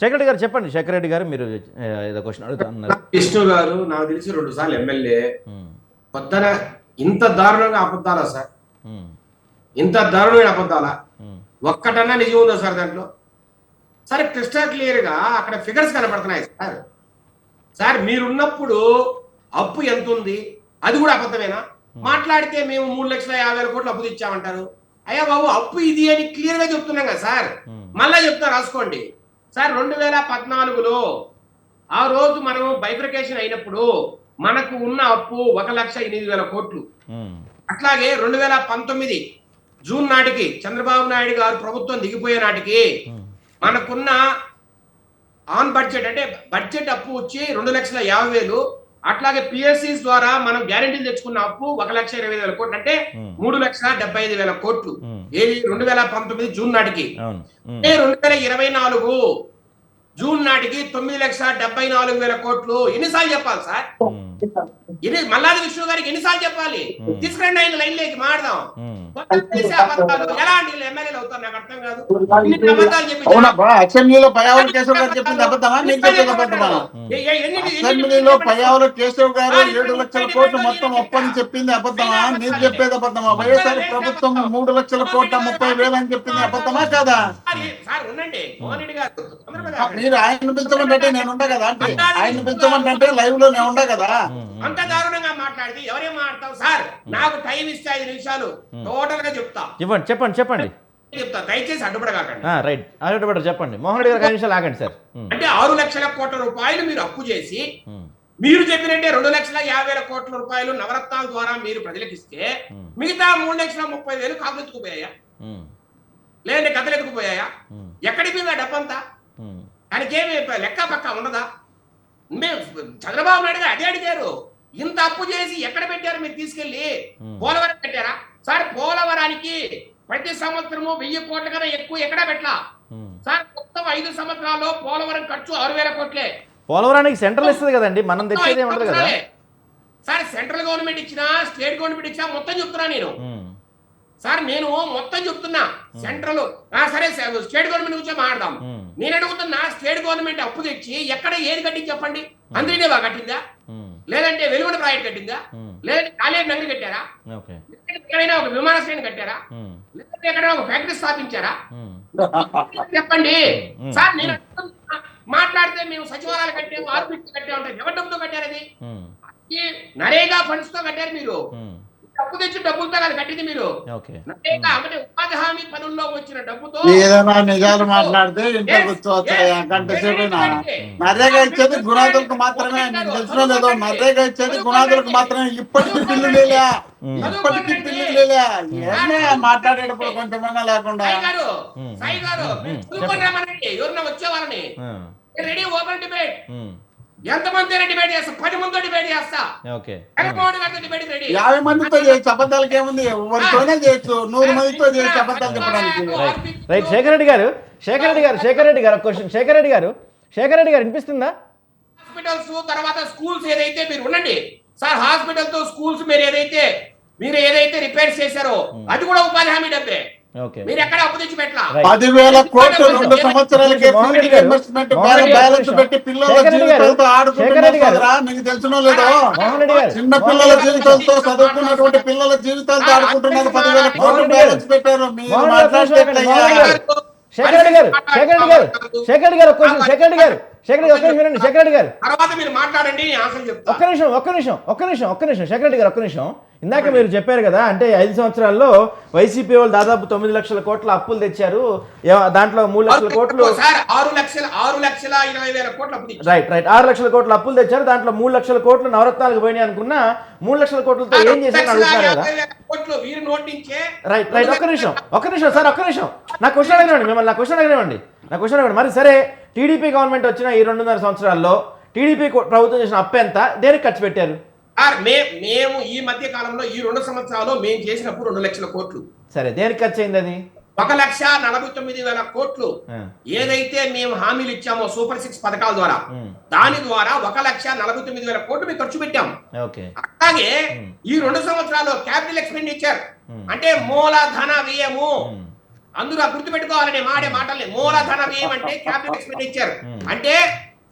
శేఖర్ రెడ్డి గారు చెప్పండి. శేఖర్ రెడ్డి గారు మీరు ఏదో క్వశ్చన్ అడుగుతున్నారు. విష్ణు గారు నాకు తెలిసి 2 సార్లు ఎమ్మెల్యే. పొద్దున ఇంత దారుణంగా అబద్ధాలా సార్? ఇంత దారుణమైన అబద్ధాలా? ఒక్కటన్నా నిజం ఉందా సార్ దాంట్లో? సరే క్రిస్టల్ క్లియర్ గా అక్కడ ఫిగర్స్ కనపడుతున్నాయి సార్. సార్ మీరున్నప్పుడు అప్పు ఎంత ఉంది అది కూడా అబద్ధమేనా? మాట్లాడితే మేము 3,50,000 కోట్లు అప్పు తెచ్చామంటారు. అయ్యా బాబు అప్పు ఇది అని క్లియర్ గా చెప్తున్నాం కదా సార్. మళ్ళా చెప్తా రాసుకోండి సార్. 2014లో ఆ రోజు మనం బైఫ్రికేషన్ అయినప్పుడు మనకు ఉన్న అప్పు 1,08,000 కోట్లు. అట్లాగే 2019 జూన్ నాటికి చంద్రబాబు నాయుడు గారు ప్రభుత్వం దిగిపోయే నాటికి మనకున్న ఆన్ బడ్జెట్ అంటే బడ్జెట్ అప్పు వచ్చి 2,50,000. అట్లాగే పిఎస్సిస్ ద్వారా మనం గ్యారెంటీలు తెచ్చుకున్న అప్పు 1,20,000 కోట్లు, అంటే 3,75,000 కోట్లు. ఏది 2019 జూన్ నాటికి. 2024 జూన్ నాటికి 9,74,000 కోట్లు. ఎన్నిసార్లు చెప్పాలి సార్? ఇది మల్లాది విష్ణు గారికి ఎన్నిసార్లు చెప్పాలి? తీసుకురండి ఆయన లైన్ లేకి మాడదాం. ఎలాంటి ఎమ్మెల్యేలు అవుతారు నాకు అర్థం కాదు. అసెంబ్లీలో పయ్యావుల కేశవ్ గారు చెప్పింది అబద్ధమా? మీరు చెప్పేది అబద్ధమా? అసెంబ్లీలో పయ్యావుల కేశవ్ గారు 7 లక్షల కోట్లు మొత్తం ఒప్పని చెప్పింది అబద్ధమా? మీరు చెప్పేది అబద్ధమా? వైఎస్ఆర్ ప్రభుత్వం 3 లక్షల కోట్ల 30,000 అని చెప్పింది అబద్ధమా కాదా? మీరు ఆయన పిలిచమంటే నేను ఉండా కదా అంటే, ఆయన పిలిచమంటే లైవ్ లో నేను ఉండా కదా. అంత దారుణంగా మాట్లాడితే ఎవరేం మాట్లాడతావు సార్? నాకు టైం ఇస్తే 5 నిమిషాలు టోటల్ గా చెప్తా. చెప్పండి చెప్తా, దయచేసి అడ్డుపడకండి. రైట్, అడ్డుపడ చెప్పండి. మోహన్ రెడ్డి గారు 5 నిమిషాలు ఆగండి సార్. అంటే 6 లక్షల కోట్ల రూపాయలు మీరు అప్పు చేసి, మీరు చెప్పినట్టే 2,50,000 కోట్ల రూపాయలు నవరత్నాల ద్వారా మీరు ప్రజలకు ఇస్తే, మిగతా 3,30,000 కాకులెత్తుకుపోయాయా? లేదంటే కథలెత్తుకుపోయాయా? ఎక్కడికి పోయిందా డబ్బంతా? దానికేమి లెక్క పక్క ఉండదా? మేము చంద్రబాబు నాయుడు గారు అదే అడిగారు. ఇంత అప్పు చేసి ఎక్కడ పెట్టారు మీరు తీసుకెళ్లి? పోలవరం పెట్టారా సార్? పోలవరానికి ప్రతి సంవత్సరము 1,000 కోట్ల కన్నా ఎక్కువ ఎక్కడా పెట్టలా సార్. మొత్తం 5 సంవత్సరాల్లో పోలవరం ఖర్చు 6,000 కోట్లే. పోలవరానికి సెంట్రల్ ఇస్తుంది కదండి, మనం తెచ్చేది ఉండదు కదా సార్. సెంట్రల్ గవర్నమెంట్ ఇచ్చినా స్టేట్ గవర్నమెంట్ ఇచ్చినా మొత్తం చెప్తున్నా నేను సార్. నేను మొత్తం చెప్తున్నా. సెంట్రల్ సరే స్టేట్ గవర్నమెంట్ గురించి మాట్లాడదాం. నేను అడుగుతున్నా, స్టేట్ గవర్నమెంట్ అప్పు తెచ్చి ఎక్కడ ఏది కట్టింది చెప్పండి? అందరినీ కట్టిందా? లేదంటే వెలుగుడ ప్రాజెక్ట్ కట్టిందా? లేదంటే కాలేజ్ నగరి కట్టారా? ఎక్కడైనా ఒక విమానాశ్రయాన్ని కట్టారా? లేదంటే ఎక్కడైనా ఒక ఫ్యాక్టరీ స్థాపించారా? చెప్పండి సార్. నేను మాట్లాడితే మేము సచివాలయాలు కట్టాము, ఆర్బిట్ కట్టాము అంటే ఎవరి డబ్బుతో కట్టారు? అది నరేగా ఫండ్స్ తో కట్టారు. మీరు డబ్బు తెచ్చి డబ్బులతో కాదు కట్టింది మీరు. నరేగా అంటే ఉపాధి హామీ పనుల్లో వచ్చిన డబ్బుతో. ఏదైనా నిజాలు మాట్లాడితే ఇంట్లో కూర్చోవచ్చాయా? గంట సేపైనా. నరేగా ఇచ్చేది గుణాదులకు మాత్రమే. నీకు తెలిసిన లేదో, నరేగా ఇచ్చేది గుణాదులకు మాత్రమే. ఇప్పటికీ బిల్లు లేలే, ఇప్పటికీ బిల్లు లేలే. ఏమే మాట్లాడేటప్పుడు కొంచెమైనా లేకుండా. ఎవరన్నా వచ్చే వాళ్ళని రెడీ ఓపెన్ డిబేట్. ఎంతమంది డిబేట్ చేస్తా? 10 మందితో డిబేట్ చేస్తా. 50 మందితో చేయొచ్చు. అబద్ధాలకు ఏముంది? ఎవరితోనే చేయొచ్చు. 100 మందితో చేయొచ్చు అబద్ధాలు చెప్పడానికి. రైట్. శేఖర్ రెడ్డి గారు క్వశ్చన్. శేఖర్ రెడ్డి గారు వినిపిస్తుందా? హాస్పిటల్స్ తర్వాత స్కూల్స్ ఏదైతే మీరు ఉండండి సార్. హాస్పిటల్ తో స్కూల్స్ మీరు ఏదైతే రిపేర్ చేశారో అది కూడా ఉపాధి హామీ డబ్బే. మీరు ఎక్కడ అప్పు తెచ్చి పెట్టలా? 10,000 కోట్లు 2 సంవత్సరాలకే ఇన్వెస్ట్మెంట్ బ్యాలెన్స్ పెట్టి పిల్లల జీవితాలతో ఆడుకుంటున్నారా? మీకు తెలిసినో లేదో? చిన్న పిల్లల జీవితాలతో, చదువుకున్నటువంటి పిల్లల జీవితాలతో ఆడుకుంటున్నారు. 10,000 కోట్లు బ్యాలెన్స్ పెట్టారు. మీరు మాట్లాడితే శేఖర్ రెడ్డి గారు తర్వాత మీరు మాట్లాడండి. ఒక్క నిమిషం శేఖర్ రెడ్డి గారు, ఒక్క నిమిషం. ఇందాక మీరు చెప్పారు కదా, అంటే 5 సంవత్సరాల్లో వైసీపీ వాళ్ళు దాదాపు 9 లక్షల కోట్ల అప్పులు తెచ్చారు. దాంట్లో 3 లక్షల కోట్లు 6,20,000 కోట్లు రైట్ 6 లక్షల కోట్ల అప్పులు తెచ్చారు. దాంట్లో 3 లక్షల కోట్లు నవరత్నాలకు పోయినాయి అనుకున్నా. 3 లక్షల కోట్లతో ఏం చేశారని అడుగుతున్నారు కదా. రైట్ ఒక్క నిమిషం సార్, ఒక్క నిమిషం. నా క్వశ్చన్ అడిగినండి. మరి సరే, టీడీపీ గవర్నమెంట్ వచ్చిన ఈ 2.5 సంవత్సరాల్లో టీడీపీ ప్రభుత్వం చేసిన అప్పు ఎంత? దేనికి ఖర్చు పెట్టారు? మేము ఈ మధ్య కాలంలో ఈ 2 సంవత్సరాలు మేము చేసినప్పుడు 2 లక్షల కోట్లు. సరే, దేనికి ఖర్చు అయింది? అది 1,49,000 కోట్లు. ఏదైతే మేము హామీలు ఇచ్చామో సూపర్ 6 పథకాల ద్వారా, దాని ద్వారా 1,49,000 కోట్లు మేము ఖర్చు పెట్టాం. అలాగే ఈ 2 సంవత్సరాలు క్యాపిటల్ ఎక్స్పెండిచర్ అంటే మూలధన వ్యయము అందరూ గుర్తుపెట్టుకోవాలని మాడే మాటల్ని మూలధన వ్యయం అంటే క్యాపిటల్ ఎక్స్పెండిచర్ అంటే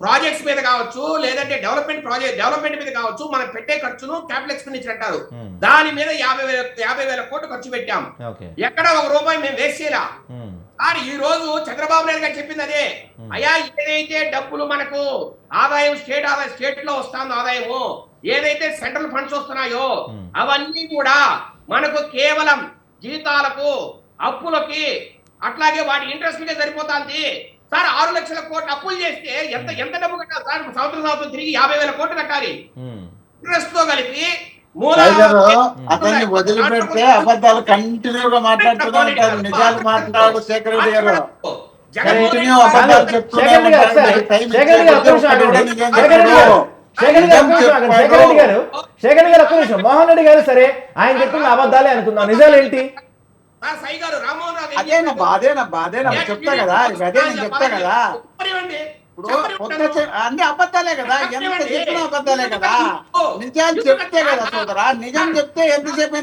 ప్రాజెక్ట్స్ మీద కావచ్చు, లేదంటే డెవలప్మెంట్ మీద కావచ్చు, మనం పెట్టే ఖర్చును క్యాపిటల్ ఎక్స్పెండిచర్ అంటారు. దాని మీద 50,000 కోట్లు ఖర్చు పెట్టాం. ఎక్కడ ఒక రూపాయి మేము వేస్ట్ చేయాల. కానీ ఈ రోజు చంద్రబాబు నాయుడు గారు చెప్పింది అదే, అయ్యా ఏదైతే డబ్బులు మనకు ఆదాయం స్టేట్ లో వస్తుందో ఆదాయము, ఏదైతే సెంట్రల్ ఫండ్స్ వస్తున్నాయో అవన్నీ కూడా మనకు కేవలం జీతాలకు, అప్పులకి, అట్లాగే వాటి ఇంట్రెస్ట్ గా సరిపోతుంది సార్. 6 లక్షల కోట్లు అప్పులు చేస్తే ఎంత డబ్బు కట్టాలి సార్? సంవత్సరం తిరిగి 50,000 కోట్లు కట్టాలి. ఇంట్రెస్ట్ తో కలిపి అతన్ని వదిలిపెడితే అబద్ధాలు కంటిన్యూగా మాట్లాడుతూనే ఉంటారు. నిజాలు మాట్లాడు శేఖర్ రెడ్డి గారు, కంటిన్యూ అబద్ధాలు చెప్తూనే ఉంటారు. శేఖర్ గారు ఒక్క నిమిషం. మోహన్ రెడ్డి గారు సరే ఆయన చెప్తున్న అబద్ధాలే అనుకుందాం, నిజాలు ఏంటి? అదేనా చెప్తా కదా, అదే నేను చెప్తా కదా. అన్ని అబద్ధాలే కదా, ఎంత చెప్పిన అబద్ధాలే కదా. నిజాలు చెప్తే కదా సోదరా, నిజం చెప్తే ఎంతసేపు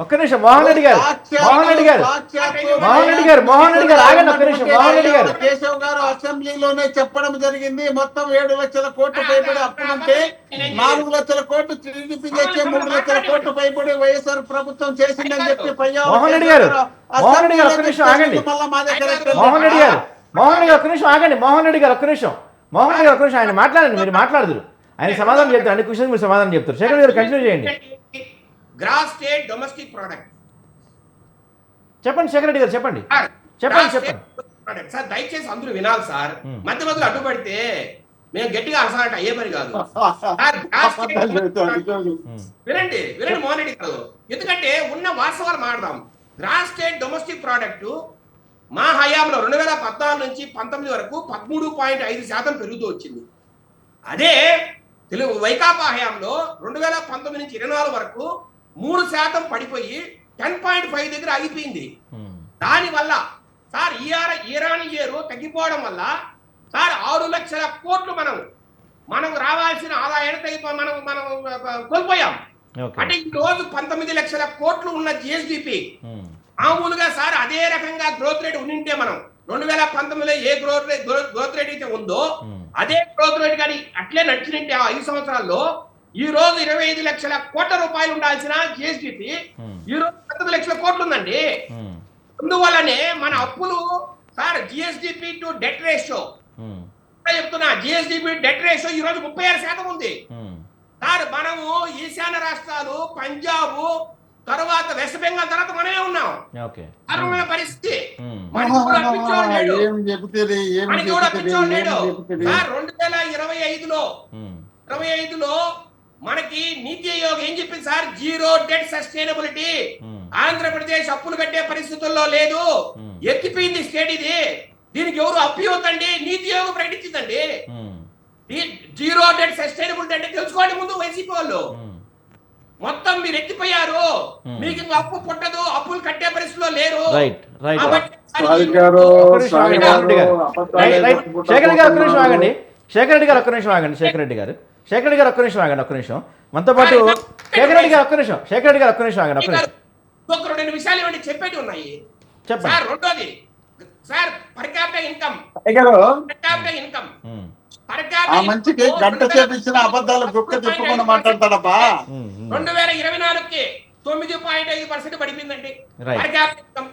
ఒక్క నిమిషం. మోహన్ రెడ్డి గారు ఆగండి ఒక్క నిమిషం. మోహన్ రెడ్డి గారు, కేశవ్ గారు అసెంబ్లీలోనే చెప్పడం జరిగింది. మొత్తం 7 లక్షల కోట్లు పైబడి అప్పులుంటే 4 లక్షల కోట్లు టీడీపీ చేస్తే 3 లక్షల కోట్లు పైబడి వైఎస్ఆర్ ప్రభుత్వం చేసిందని చెప్పి మోహన్ రెడ్డి గారు ఒక్క నిమిషం ఆగండి. మోహన్ రెడ్డి గారు ఒక్క నిమిషం ఆగండి. మోహన్ రెడ్డి గారు ఒక్క నిమిషం. ఆయన మాట్లాడండి, మీరు మాట్లాడదురు. ఆయన సమాధానం చెప్తారు, అన్ని క్వశ్చన్స్ మీరు సమాధానం చెప్తారు. శేఖర్ గారు కంటిన్యూ చేయండి. గ్రాస్ స్టేట్ డొమెస్టిక్ ప్రోడక్ట్ చెప్పండి శేఖర్ రెడ్డి గారు, చెప్పండి. సార్ దయచేసి అందరూ వినాలి సార్. మధ్య మధ్యలో అడ్డుపడితే మేము గట్టిగా అరసాలంటే అయ్యే పని కాదు. వినండి మోహన్ రెడ్డి గారు, ఎందుకంటే ఉన్న వాస్తవాలు మాట్లాడదాం. గ్రాస్ స్టేట్ డొమెస్టిక్ ప్రోడక్ట్ మా హయాంలో 2014 నుంచి 19 వరకు 13.5% పెరుగుతూ వచ్చింది. అదే వైకాపా హయాంలో 2019 నుంచి 24 వరకు 3% పడిపోయి 10.5 దగ్గర ఆగిపోయింది. దానివల్ల సార్ ఇరాన్ ఇయర్ తగ్గిపోవడం వల్ల సార్ 6 లక్షల కోట్లు మనం రావాల్సిన ఆదాయాన్ని మనం కోల్పోయాం. అంటే ఈ రోజు 19 లక్షల కోట్లు ఉన్న జిఎస్డిపి మామూలుగా సార్ అదే రకంగా గ్రోత్ రేట్ ఉండింటే మనం 2019లో ఏ గ్రోత్ రేట్ అయితే ఉందో అదే గ్రోత్ రేట్ కానీ అట్లే నడిచినట్టే 5 సంవత్సరాల్లో ఈ రోజు 25 లక్షల కోట్ల రూపాయలు ఉండాల్సిన జిఎస్డిపి ఈ రోజు 19 లక్షల కోట్లు ఉందండి. అందువల్లనే మన అప్పులు sir GSDP to debt ratio చెప్తున్నా, జిఎస్డిపి డెట్ రేషియో ఈ రోజు 36% ఉంది సార్. మనము ఈశాన్య రాష్ట్రాలు, పంజాబ్ తర్వాత వెస్ట్ బెంగాల్ తర్వాత మనమే ఉన్నాం. అరుణమైన పరిస్థితి. 2025లో మనకి నీతి ఆయోగ్ ఏం చెప్పింది sir? Zero debt sustainability. Andhra Pradesh అప్పులు కట్టే పరిస్థితుల్లో లేదు, ఎత్తిపోయింది స్టేట్ ఇది. దీనికి ఎవరు అప్పివద్దండి, నీతి ఆయోగ్ ప్రకటించిందండి. జీరో డెట్ సస్టైనబిలిటీ అంటే తెలుసుకోండి ముందు వైసీపీ వాళ్ళు. మొత్తం మీరు ఎత్తిపోయారు, మీకు ఇంకా అప్పు పుట్టదు, అప్పులు కట్టే పరిస్థితిలో లేరు. శేఖర్ రెడ్డి గారు ఒక్క నిమిషం ఆగండి. శేఖర్ రెడ్డి గారు ఒక్క నిమిషం. మనతో పాటు శేఖర్ రెడ్డి గారు ఒక్క నిమిషం ఆగండి. ఒక 2 విషయాలు ఏమంటే చెప్పేటి ఉన్నాయి. చెప్పండి. రెండోది సార్ పర్ క్యాపిటల్ ఇన్కమ్ మంచికి గంట చేపించిన అబద్ధాలు గుక్క తిప్పకుండా మాట్లాడతాడబ్బా. 2024కి 9.5% పడిపోయిందండి పర్ క్యాపిటల్ ఇన్కమ్.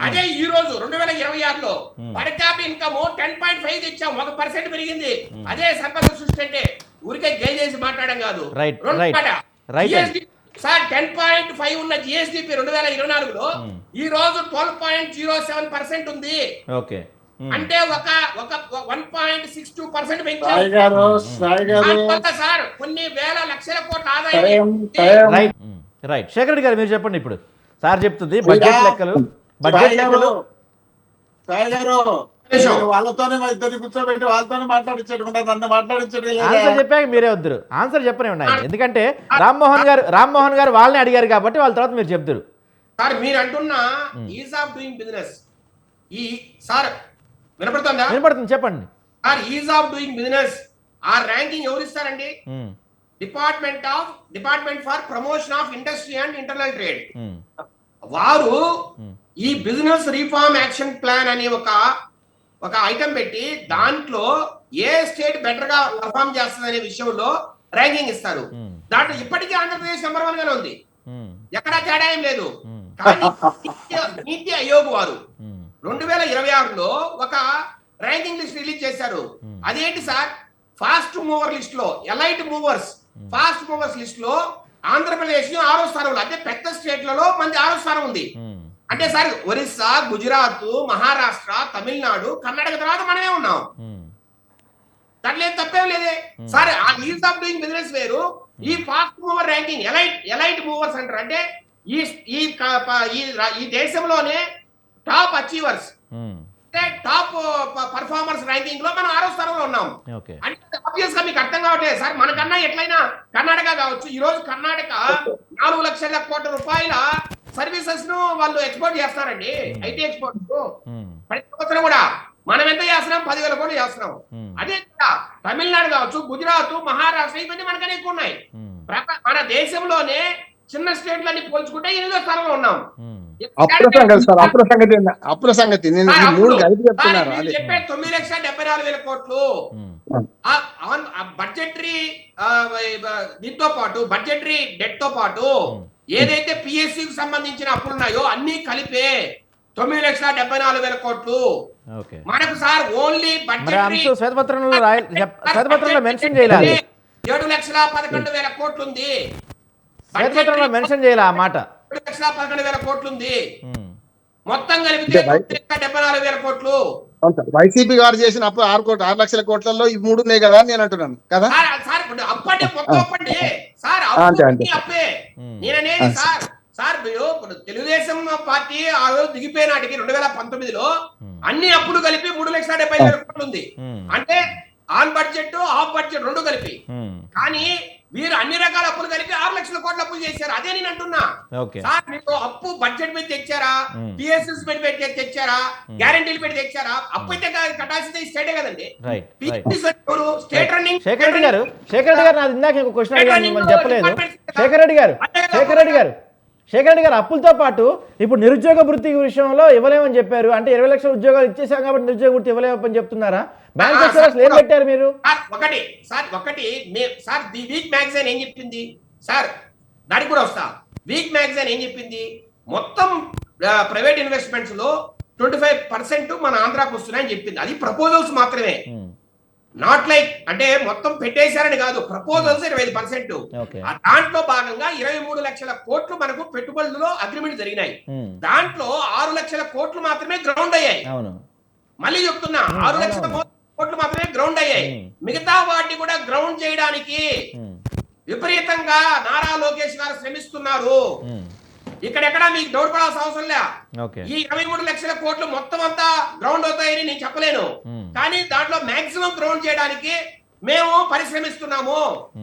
అదే ఈ రోజు 2026లో పర్ క్యాపిటల్ ఇన్కమ్ 10.5 తెచ్చాం, 1% పెరిగింది. అదే సంపద సృష్టి అంటే ఊరికే గేజ్ చేసి మాట్లాడడం కాదు. సార్ 10.5 ఉన్న జిఎస్డిపి 2024లో ఈ రోజు 12.07% ఉంది. అంటే ఒక 1.62% పెంచారు సార్. కొన్ని వేల లక్షల కోట్ల ఆదాయం. రైట్ శేఖర్ రెడ్డి గారు మీరు చెప్పండి. ఇప్పుడు సార్ చెప్తుంది బడ్జెట్ లెక్కలు. వాళ్ళతోనే ఇద్దరు కూర్చోబెట్టి వాళ్ళతోనే మాట్లాడించకుండా నన్ను మాట్లాడించడం. ఆన్సర్ చెప్పాక మీరే వద్దురు, ఆన్సర్ చెప్పనే ఉన్నాయి. ఎందుకంటే రామ్మోహన్ గారు వాళ్ళని అడిగారు కాబట్టి వాళ్ళ తర్వాత మీరు చెప్తారు. సార్ మీరు అంటున్న ఈజ్ ఆఫ్ డూయింగ్ బిజినెస్ ఈ సార్ వినపడుతుంది చెప్పండి. Sir is of doing business ఆ ర్యాంకింగ్ ఎవరు ఇస్తారండి? Department for promotion of industry and internal trade. వారు ఈ బిజినెస్ రీఫార్మ్ యాక్షన్ ప్లాన్ అనే ఒక ఐటమ్ పెట్టి దాంట్లో ఏ స్టేట్ బెటర్ గా పర్ఫామ్ చేస్తుంది అనే విషయంలో ర్యాంకింగ్ ఇస్తారు. దాంట్లో ఇప్పటికీ ఆంధ్రప్రదేశ్ నెంబర్ 1 గానే ఉంది, ఎక్కడా తేడా ఏం లేదు. కానీ నీతి ఆయోగ్ వారు 2026లో ఒక ర్యాంకింగ్ లిస్ట్ రిలీజ్ చేశారు. అదేంటి సార్, ఫాస్ట్ మూవర్ లిస్ట్ లో ఫాస్ట్ మూవర్స్ లిస్ట్ లో ఆంధ్రప్రదేశ్ 6వ స్థానంలో, అంటే పెద్ద స్టేట్లలో మంది 6వ స్థానం ఉంది. అంటే సార్ ఒరిస్సా, గుజరాత్, మహారాష్ట్ర, తమిళనాడు, కర్ణాటక తర్వాత మనమే ఉన్నాం. దాంట్లో ఏం తప్పేం లేదే సార్. ఆ ఈజ్ ఆఫ్ డూయింగ్ బిజినెస్ వేరు, ఈ fast mover ranking elite movers అంటారు. అంటే ఈ దేశంలోనే టాప్ అచీవర్స్, అంటే టాప్ పర్ఫార్మర్స్ ర్యాంకింగ్ లో మనం 6వ స్థానంలో ఉన్నాం. అంటే ఆబ్వియస్ గా మీకు అర్థం కావట్లేదు సార్. మనకన్నా ఎట్లయినా కర్ణాటక కావచ్చు. ఈ రోజు కర్ణాటక 4 లక్షల కోట్ల రూపాయల సర్వీసెస్ ను వాళ్ళు ఎక్స్పోర్ట్ చేస్తారండి, ఐటీ ఎక్స్పోర్ట్. ప్రతి సంవత్సరం కూడా మనం ఎంత చేస్తున్నాం, 10,000 కోట్లు చేస్తున్నాం. అదే తమిళనాడు కావచ్చు, గుజరాత్, మహారాష్ట్ర, ఇవన్నీ మనకనే ఎక్కువ ఉన్నాయి. మన దేశంలోనే చిన్న స్టేట్లన్నీ పోల్చుకుంటే 8వ స్థానంలో ఉన్నాం. అప్పుల సంగతి నేను మూడు కలిపి చెప్తున్నారు. చెప్పే 9,74,000 కోట్లు బడ్జెటరీ దీంతో పాటు బడ్జెటరీ డెట్ తో పాటు ఏదైతే పిఎస్సికి సంబంధించిన అప్పులు ఉన్నాయో అన్ని కలిపే 9,74,000 కోట్లు. మనకు సార్ ఓన్లీ బడ్జెటరీ శ్వేతపత్రంలో మెన్షన్ చేయాలి, 7,11,000 కోట్లు ఉంది. మెన్షన్ చేయాలి ఆ మాట. 7,11,000 కోట్లు ఉంది. మొత్తం కలిపితే 74,000 కోట్లు. వైసీపీ గారు చేసిన అప్పు 6 లక్షల కోట్లలో ఈ 3 ఉన్నాయి కదా నేను అంటున్నాను కదా. అప్పటి మొత్తం అప్పండి సార్, అప్పే నేననేది సార్. సార్ మీరు తెలుగుదేశం పార్టీ ఆ రోజు దిగిపోయిన నాటికి 2019లో అన్ని అప్పులు కలిపి 3,70,000 కోట్లు ఉంది. అంటే ఆన్ బడ్జెట్, ఆఫ్ బడ్జెట్ రెండు కలిపి. కానీ వీరు అన్ని రకాల అప్పులు కలిపి 6 లక్షల కోట్ల అప్పులు చేశారు. అదే నేను అంటున్నా సార్, మీకు అప్పు బడ్జెట్ మీద తెచ్చారా, పిఎస్ఎస్ పెట్టి తెచ్చారా, గ్యారంటీలు పెట్టి తెచ్చారా? అప్పు అయితే కట్టాల్సిందే స్టేటే కదండి. State running. శేఖర్ రెడ్డి గారు నాది ఇందాక ఇంకో క్వశ్చన్ అడిగాను, చెప్పలేదు. శేఖర్ రెడ్డి గారు అప్పులతో పాటు ఇప్పుడు నిరుద్యోగ వృత్తి విషయంలో ఇవ్వలేమని చెప్పారు. అంటే 20 లక్షల ఉద్యోగాలు ఇచ్చేసాం కాబట్టి నిరుద్యోగ వృత్తి ఇవ్వలేమని చెప్తున్నారా? బ్యాంక్ ఏం పెట్టారు మీరు? ఒకటి సార్ ది వీక్ మ్యాగజైన్ ఏం చెప్పింది సార్, దానికి కూడా వస్తా. వీక్ మ్యాగజైన్ ఏం చెప్పింది, మొత్తం ప్రైవేట్ ఇన్వెస్ట్మెంట్స్ లో 25% మన ఆంధ్రాకు వస్తున్నాయని చెప్పింది. అది ప్రపోజల్స్ మాత్రమే, నాట్ లైక్ అంటే మొత్తం పెట్టేశారని కాదు. ప్రపోజల్స్ 25%. దాంట్లో భాగంగా 23 లక్షల కోట్లు మనకు పెట్టుబడుల్లో అగ్రిమెంట్ జరిగినాయి. దాంట్లో 6 లక్షల కోట్లు మాత్రమే గ్రౌండ్ అయ్యాయి. మళ్ళీ చెప్తున్నా, 6 లక్షల కోట్లు మాత్రమే గ్రౌండ్ అయ్యాయి. మిగతా వాటిని కూడా గ్రౌండ్ చేయడానికి విపరీతంగా నారా లోకేష్ గారు శ్రమిస్తున్నారు. ఇక్కడెక్కడ మీకు డౌట్ పడాల్సిన అవసరం లే. ఈ 23 లక్షల కోట్లు మొత్తం అంతా గ్రౌండ్ అవుతాయని నేను చెప్పలేను, కానీ దాంట్లో మాక్సిమం గ్రౌండ్ చేయడానికి మేము పరిశ్రమిస్తున్నాము.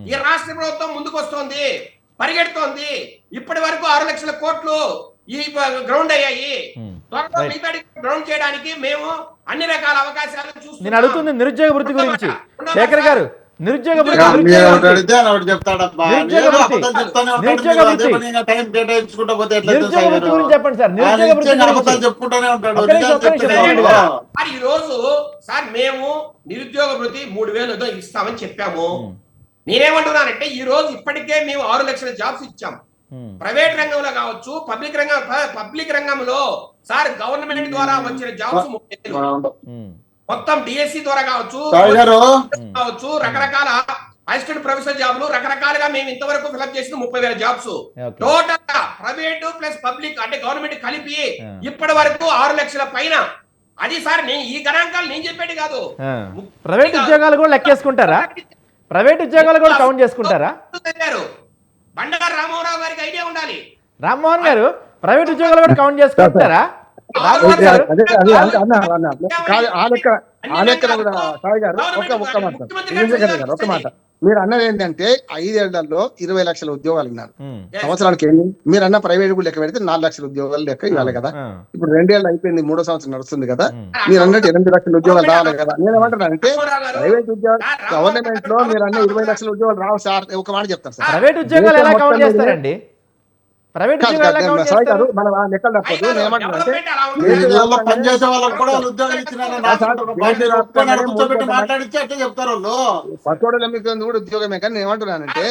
ఈ రాష్ట్ర ప్రభుత్వం ముందుకు వస్తోంది, పరిగెడుతోంది. ఇప్పటి వరకు 6 లక్షల కోట్లు ఈ గ్రౌండ్ అయ్యాయి. త్వరలో గ్రౌండ్ చేయడానికి మేము అన్ని రకాల అవకాశాలు చూస్తున్నాం. నేను అడుగుతుంది నిరుద్యోగ వృత్తి గురించి. శేఖర్ గారు, నిరుద్యోగ వృత్తి చెప్పండి సార్. ఈ రోజు సార్ మేము నిరుద్యోగ వృత్తి 3,000 ఇస్తామని చెప్పాము. నేనేమంటున్నానంటే ఈ రోజు ఇప్పటికే మేము 6 లక్షల జాబ్స్ ఇచ్చాం. ప్రైవేట్ రంగంలో కావచ్చు, పబ్లిక్ రంగంలో సార్ గవర్నమెంట్ ద్వారా వచ్చిన జాబ్స్ మొత్తం డిఎస్సి ద్వారా కావచ్చు రకరకాల అసిస్టెంట్ ప్రొఫెసర్ జాబ్లు రకరకాలుగా మేము ఇంతవరకు ఫిల్అప్ చేసిన 30,000 జాబ్స్ టోటల్ గా ప్రైవేట్ ప్లస్ పబ్లిక్ అంటే గవర్నమెంట్ కలిపి ఇప్పటి వరకు 6 లక్షల పైన. అది సార్ ఈ గణాంకాలు నేను చెప్పేది కాదు. ప్రైవేట్ ఉద్యోగాలు కూడా లెక్కేసుకుంటారా? ప్రైవేట్ ఉద్యోగాలు కూడా కౌంట్ చేసుకుంటారా? బండారు రామోహన్ గారికి ఐడియా ఉండాలి. రామ్మోహన్ గారు ప్రైవేట్ ఉద్యోగాలు కూడా కౌంట్ చేసుకుంటారా? ఒక మాట మీరు అన్నది ఏంటంటే 5 ఏళ్లలో 20 లక్షల ఉద్యోగాలు ఉన్నారు. సంవత్సరానికి ఏంటి మీరు అన్న ప్రైవేట్ కూడా లెక్క పెడితే 4 లక్షల ఉద్యోగాలు లెక్క ఇవ్వాలి కదా. ఇప్పుడు 2 ఏళ్ళు అయిపోయింది, 3వ సంవత్సరం నడుస్తుంది కదా. మీరు అన్నట్టు 8 లక్షల ఉద్యోగాలు రావాలి కదా. నేనేమంటున్నానంటే ప్రైవేట్ ఉద్యోగాలు గవర్నమెంట్ లో మీరు అన్న 20 లక్షల ఉద్యోగాలు రావు సార్. ఒక మాట చెప్తాను సార్, ప్రైవేట్ ఉద్యోగాలు ఎలా కౌంట్ చేస్తారండి? ప్రైవేట్ కాదు, ఉద్యోగాలు కాదు, అకౌంట్ సాయి చేస్తారు గారు, మన ఆ లెక్కలు తప్పదు. నేను ఏమంటున్నానంటే ఏరియాలో పనిచేసే వాళ్ళకి కూడా వాళ్ళు ఉద్యోగాలు ఇచ్చినారని ఆశిస్తున్నారు. బయట ఒప్పుకున్నారు, కూర్చోబెట్టి మాట్లాడిస్తే అట్లా చెప్తారు వాళ్ళు. పచ్చోడలు అమ్మికుంది కూడా ఉద్యోగమే. కానీ నేను ఏమంటున్నానంటే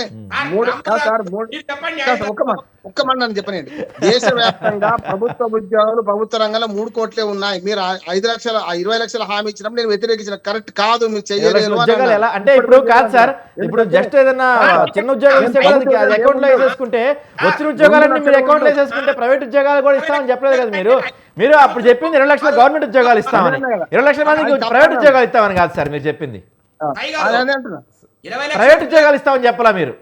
ఒక్క మాట నన్ను చెప్పనండి. దేశవ్యాప్తంగా ప్రభుత్వ ఉద్యోగాలు ప్రభుత్వ రంగంలో 3 కోట్లే ఉన్నాయి. మీరు 5 లక్షల 20 లక్షల హామీ ఇచ్చినప్పుడు నేను వ్యతిరేకించిన, కరెక్ట్ కాదు, మీరు 20 లక్షల చేయలేరు అని ఉద్యోగాలు ఎలా అన్నాను. అంటే ఇప్పుడు కాదు సార్, ఇప్పుడు జస్ట్ ఏదైనా చిన్న ఉద్యోగం ఇస్తే కూడా అది అకౌంట్ లో వేసేసుకుంటే వచ్చిన ఉద్యోగాలన్నీ మీరు అకౌంట్ లో వేసేసుకుంటే ప్రైవేట్ ఉద్యోగాలు కూడా ఇస్తామని చెప్పలేదు కదా మీరు అప్పుడు చెప్పింది 20 లక్షల గవర్నమెంట్ ఉద్యోగాలు ఇస్తామని, 20 లక్షల మందికి ప్రైవేట్ ఉద్యోగాలు ఇస్తామని కాదు సార్ మీరు చెప్పింది. అదే అంటున్నా. ప్రైవేట్ ఉద్యోగాలు ఇస్తామని చెప్పలా మీరు.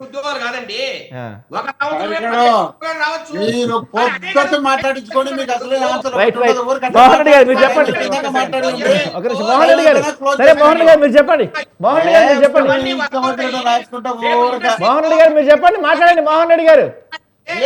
ఉద్యోగాలు కాదండి, ఆ. ఒక సంవత్సరమే రావచ్చు. మీరు పొద్దుట మాట్లాడించుకొని మీకు అసలే ఆన్సర్ రైట్ ఒకటి రైట్ ఉండదు. ఊరికే మోహన్ రెడ్డి గారు మీరు చెప్పండి. ఇందాక మాట్లాడండి. ఒక నిమిషం మోహన్ రెడ్డి గారు, సరే మోహన్ రెడ్డి గారు మీరు చెప్పండి. మోహన్ రెడ్డి గారు మీరు చెప్పండి. రాసుకుంటా ఊరికే. మోహన్ రెడ్డి గారు మీరు చెప్పండి, మాట్లాడండి మోహన్ రెడ్డి గారు.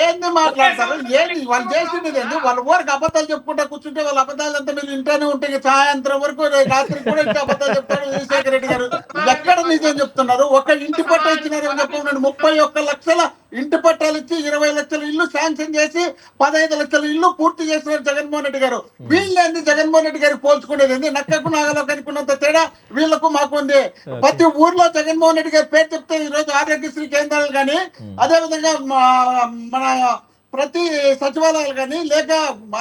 ఏంది మాట్లాడతారు? ఏంది వాళ్ళు చేసింది? ఏంది వాళ్ళ ఊరికి అబద్ధాలు చెప్పుకుంటా కూర్చుంటే వాళ్ళ అబద్ధాలు అంతా మీరు ఇంట్లోనే ఉంటాయి. సాయంత్రం వరకు రాత్రి కూడా ఇంటి అబద్ధాలు చెప్తారు విజయశేఖర రెడ్డి గారు. ఎక్కడ నిజం చెప్తున్నారు? ఒక ఇంటి పట్ట ఇచ్చినారని చెప్పండి. 31 లక్షల ఇంటి పట్టాలు ఇచ్చి 20 లక్షల ఇల్లు శాంక్షన్ చేసి 15 లక్షల ఇల్లు పూర్తి చేసినారు జగన్మోహన్ రెడ్డి గారు. వీళ్ళేంది జగన్మోహన్ రెడ్డి గారికి పోల్చుకునేది ఏంది? నక్కకు నాగలో కనుక్కున్నంత తేడా వీళ్ళకు మాకు ఉంది. ప్రతి ఊర్లో జగన్మోహన్ రెడ్డి గారి పేరు చెప్తే ఈ రోజు ఆరోగ్యశ్రీ కేంద్రాలు కానీ, అదే విధంగా మన ప్రతి సచివాలయాలు కానీ లేక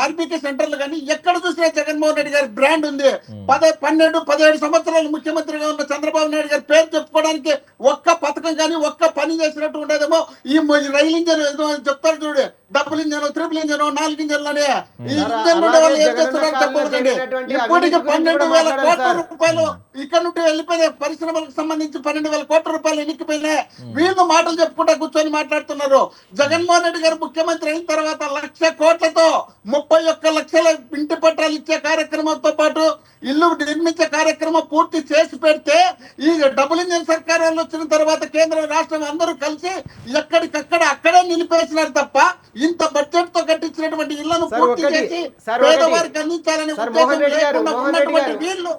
ఆర్బీకే సెంటర్లు కానీ ఎక్కడ చూసినా జగన్మోహన్ రెడ్డి గారి బ్రాండ్ ఉంది. 12-17 సంవత్సరాలు ముఖ్యమంత్రిగా ఉన్న చంద్రబాబు నాయుడు గారి పేరు చెప్పుకోవడానికి ఒక్క పథకం కానీ ఒక్క పని చేసినట్టు ఉండేదేమో. ఈ రైలు ఇంజన్ ఏదో చెప్తారు చూడు, డబుల్ ఇంజన్, ట్రిపుల్ ఇంజన్, 4 ఇంజన్లనే. ఈ ఇంజన్ ఉండే వాళ్ళు ఏం చేస్తున్నారు చెప్పండి. ఇప్పటికి 12,000 కోట్ల రూపాయలు ఇక్కడ నుండి వెళ్ళిపోయినాయి. పరిశ్రమలకు సంబంధించి 12,000 కోట్ల రూపాయలు ఎన్నికపోయినాయి. వీళ్ళు మాటలు చెప్పుకుంటా కూర్చొని మాట్లాడుతున్నారు. జగన్మోహన్ రెడ్డి గారు ముఖ్యమంత్రి అయిన తర్వాత 1,00,000 కోట్లతో 31 లక్షల ఇంటి పట్టాలు ఇచ్చే కార్యక్రమంతో పాటు ఇల్లు నిర్మించే కార్యక్రమం పూర్తి చేసి పెడితే, ఈ డబుల్ ఇంజన్ సర్కారాలు వచ్చిన తర్వాత కేంద్రం రాష్ట్రం అందరూ కలిసి ఎక్కడికక్కడ అక్కడే నిలిపేసినారు తప్ప ఇంత బడ్జెట్ తో కట్టించినటువంటి ఇళ్లను పూర్తి చేసి పేదవారికి అందించాలనే ఉద్దేశం లేకుండా ఉన్నటువంటి వీళ్ళు